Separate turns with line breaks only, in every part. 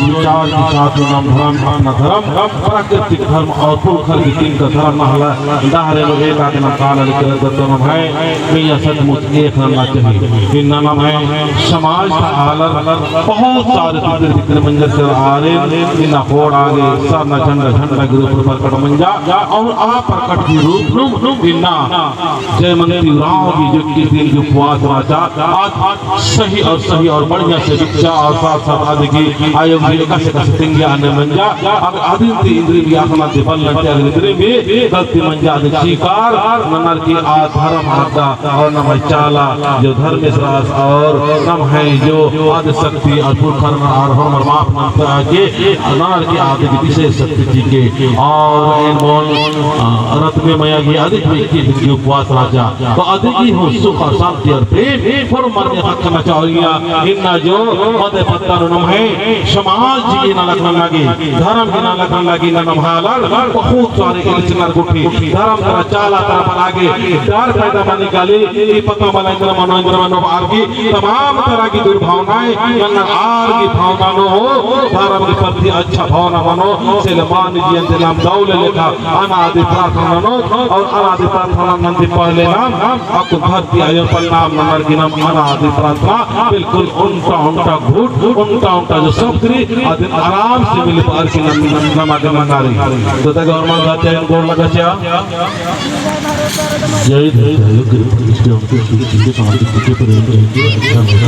विचार के साथ नाम धर्म अपना धर्म प्राकृतिक धर्म और पुरखर की तीन का धर्म महला दाहरे लोग एक आदमी काल लिखकर दत्तों में है मियां सचमुच एक रहना चाहिए इन नाम है समाज का आलर बहुत सारे तितर मंजर से आ रहे इन फोड़ आगे सरना झंडा झंडा के रूप पर कट मंजा और आ प्रकट की रूप बिना जय मंत्री राव की जो की दिन जो पुआस राजा आज सही और बढ़िया से विचार और साथ साथ आदि की आयोग जी का से तिंगे आने मंजा अब आदिन ती इंद्री भी आत्मा से बल लगे इंद्री भी गलती मंजा आदि शिकार ननर की आधर्म आदा और नम चाला जो धर्म रास और नम है जो आदि शक्ति और पुरखर और हम माप मंत्र के ननर की आदि की विशेष शक्ति जी के और इन बोल रत में मया की अधिक व्यक्ति जो उपवास राजा तो अधिक ही हो सुख और शांति और प्रेम पर मरने तक करना चाहिए इन्ना जो मद पत्ता नम है समाज की ना लगन लगी धर्म की ना लगन लगी ना नमहालर बहुत सारे इल्चनर गुठी धर्म का चाला तरफ आगे डर पैदा माने गाली ये पता मलेंद्र मनोेंद्र मनोब आरगी तमाम तरह की दुर्भावनाएं नन्ना आर की भावना नो हो धर्म के प्रति अच्छा भावना मनो सलमान जी अंतराम दौले लेखा अनादि प्रार्थना नो और अनादि प्रार्थना नंदी पहले नाम आपको धरती आयो परिणाम नंबर की नाम अनादि प्रार्थना बिल्कुल उल्टा घूट उल्टा जो शब्द आदिन आराम से मिल पार की नमाज मंगारी तो तक और मान गाते हैं गोर लगा चा जय जय कृष्ण के चीजें समाज के पर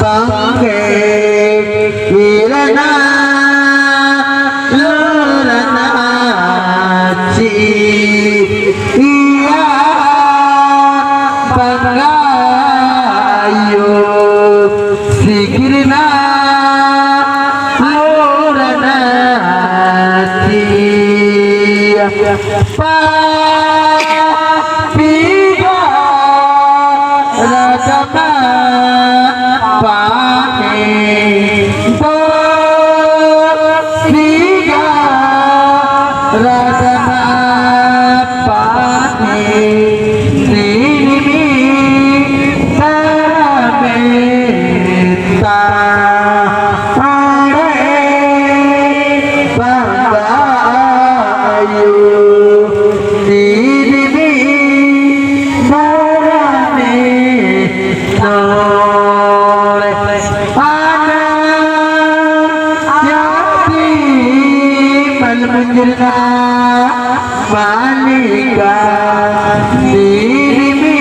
पंखे किरणा लोरनाची या पंगायो सिकिरना लोरनाची पापीगा रतमा पाने दो सीगा रतमा पाने नीमी सरमेता मालिका नीरमी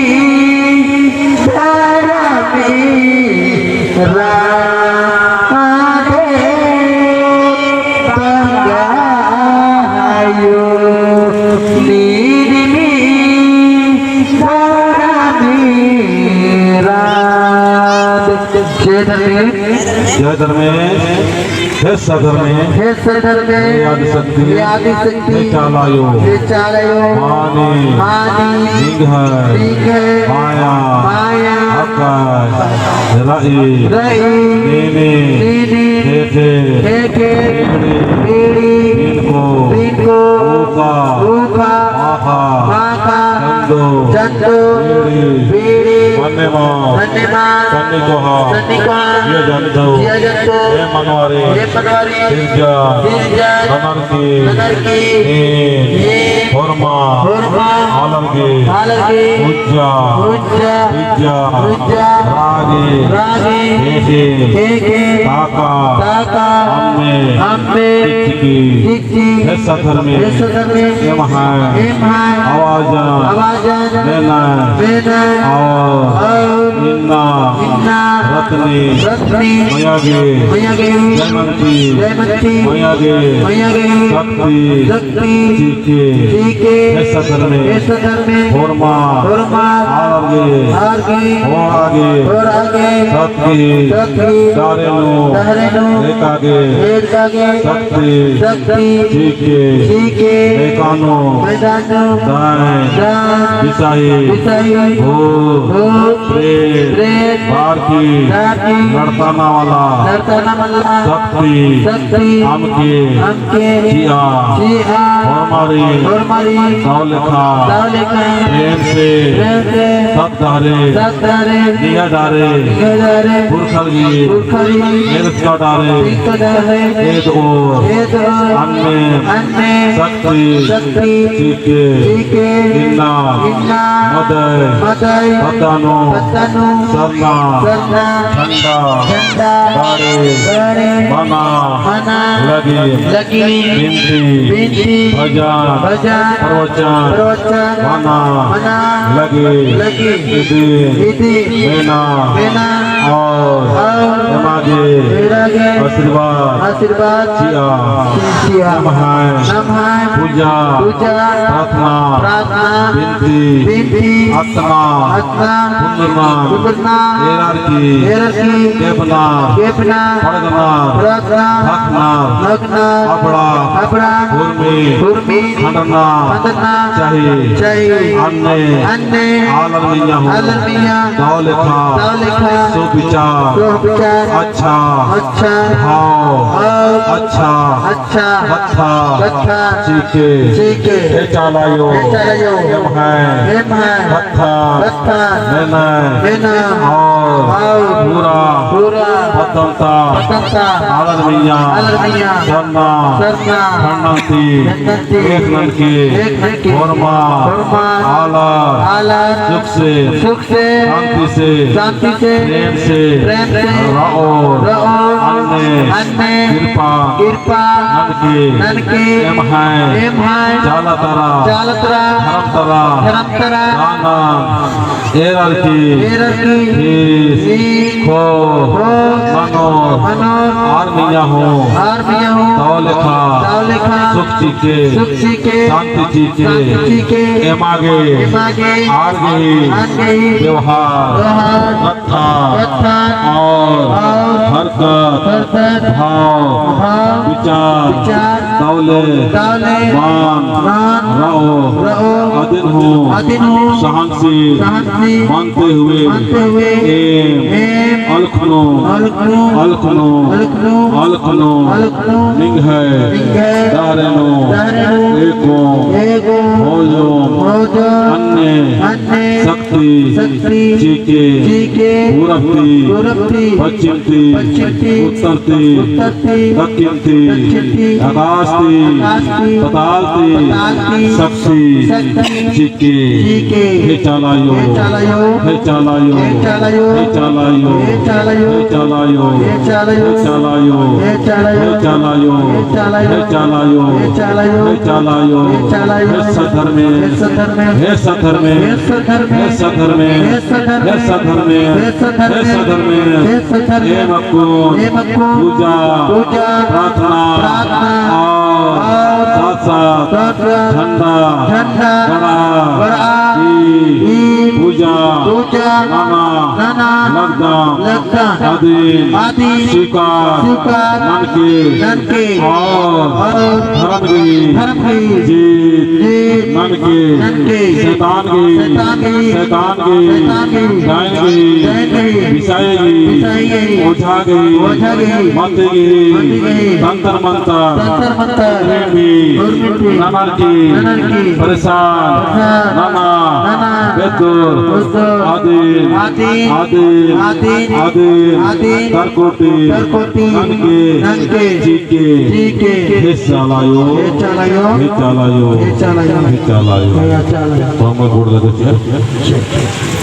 धरमी राधे पंगायो नीरमी धरमी राधे
जय धर्मेश हे सदर में आदि शक्ति चालायो मानी माया आकाश रई नीनी ठेठे इनको ऊका आखा चंदो बीड़ी सन्निकोहा ये जंतु ये मनवारी तिरजा ननरकी होरमा आलरगी उज्जा रागी हेके ताका अम्मे टिक्की हे सदर में ये महान आवाजन लेना और निन्ना रत्नी मयागे जयमंती मयागे शक्ति चीके हे सदर में होरमा आलरगी आगे शक्ति दारेनु एकागे शक्ति चीके एकानो दाएं दिशाई हो प्रेत भारती नर्तना वाला शक्ति आमके जिया होरमारी सौलेखा प्रेम से सब धारे दिया डारे पुरखलगी निर्स्का डारे एक और अन्य शक्ति चीके निन्ना मदय पतानो सरना ठंडा बारे मना लगी बिंदी भजन प्रवचन मना लगी इति मेना और नमाजे आशीर्वाद जिया नमः पूजा प्रार्थना बिनती आत्मा पुनर्मा हेरकी केपना पड़गना भगना अपड़ा हुर्मी खंडना चाहिए अन्य आलमिया दौलेखा सुविचार अच्छा भाव अच्छा कथा चीके चालायो हेम है कथा लेना और पूरा पतंता आलमिया सरना खंडंती एक ननकी होरमा आला सुख से शांति से प्रेम से रहो अन्य कृपा
ननके
एम है जालतरा
जालतरा
धरमतरा
धरमतरा
दानम एररकी हीस खो मनोर आर्मिया हो तौलेखा सुख के शांति के एमागे आरगे व्यवहार कथा और हरकत भाव विचार दौले मान रहो अदिन हो सहनसी मानते हुए एम अलखनो निंग है दारेनो एको भोजो अन्य शक्ति चीके पूरबती पश्चिमती उत्तरती दक्षिणती आकाशती पतालती शक्ति चीके हे चलायो हे चलायो हे चलायो हे चलायो हे चलायो हे चलायो हे चलायो हे चलायो हे सधर में हे सधर में हे सधर में हे सधर में हे सधर में हे मक्कू पूजा प्रार्थना और साथ साथ झंडा गड़ा पूजा नाना लगदान आदि स्वीकार ननके और धर्म की जीत ननके शैतान की डायन की विषय की ओझा की मत की तंत्र मंत्र ननर की परेशान नाना बेतुर आदि तरकोटी ननके जीके हे चलायो तो हम बोल देते हैं